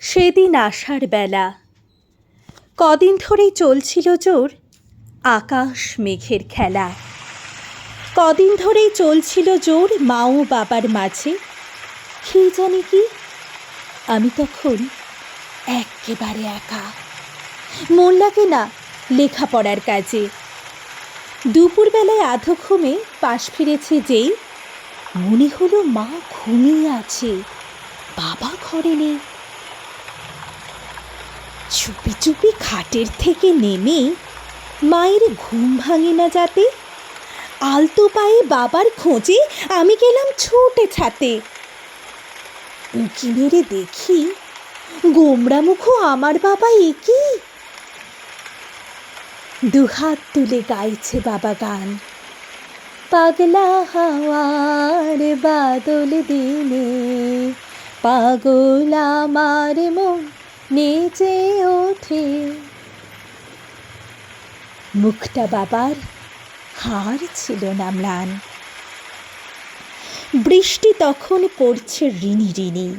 সেদিন আসার বেলা কদিন ধরেই চলছিল জোর আকাশ মেঘের খেলা। কদিন ধরেই চলছিল জোর মা ও বাবার মাঝে। কি জানি কি, আমি তখন একেবারে একা। মন লাগে না লেখাপড়ার কাজে। দুপুরবেলায় আধো ঘুমে পাশ ফিরেছে যেই, মনে হলো মা ঘুমিয়ে আছে, বাবা ঘরে নেই। চুপি চুপি খাটের থেকে নেমে মায়ের ঘুম ভাঙে না যাতে, আলতো পায়ে বাবার খোঁজে আমি গেলাম ছুটে ছাতে। উঁকি মেরে দেখি গোমড়া মুখো আমার বাবা একই। দুহাত তুলে গাইছে বাবা গান, পাগলা হাওয়ার বাদল দিনে পাগল আমার মন নেচে ওঠে। মুখটা বাবার হার ছিল না ম্লান। বৃষ্টি তখন পড়ছে রিনি রিনি,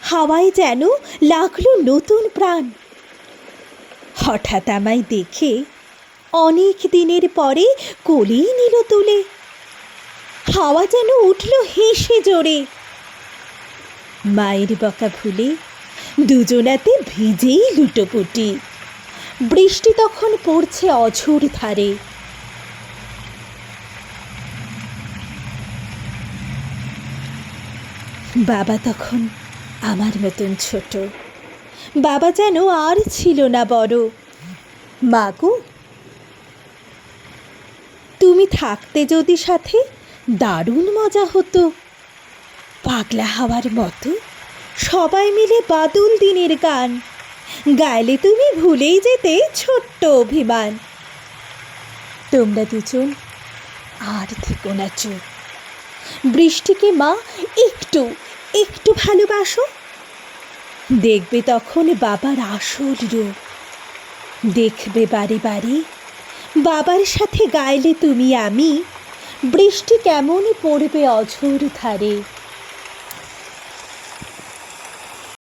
হাওয়ায় যেন লাগলো নতুন প্রাণ। হঠাৎ আমায় দেখে অনেক দিনের পরে কোলেই নিল তুলে। হাওয়া যেন উঠল হেসে জোরে। মায়ের বকা ভুলে দুজনাতে ভিজেই লুটোপুটি। বৃষ্টি তখন পড়ছে অঝোর ধারে। বাবা তখন আমার মতন ছোট। বাবা যেন আর ছিল না বড়। মাগো, তুমি থাকতে যদি সাথে দারুণ মজা হতো। পাগলা হাওয়ার মতো সবাই মিলে বাদল দিনের গান গাইলে তুমি ভুলেই যেতে ছোট্ট অভিমান। তোমরা দুজন আর থেকো না চুপ। বৃষ্টিকে মা একটু একটু ভালোবাসো। দেখবে তখন বাবার আসল রূপ। দেখবে বারে বারে বাবার সাথে গাইলে তুমি আমি, বৃষ্টি কেমন পড়বে অঝোর ধারে।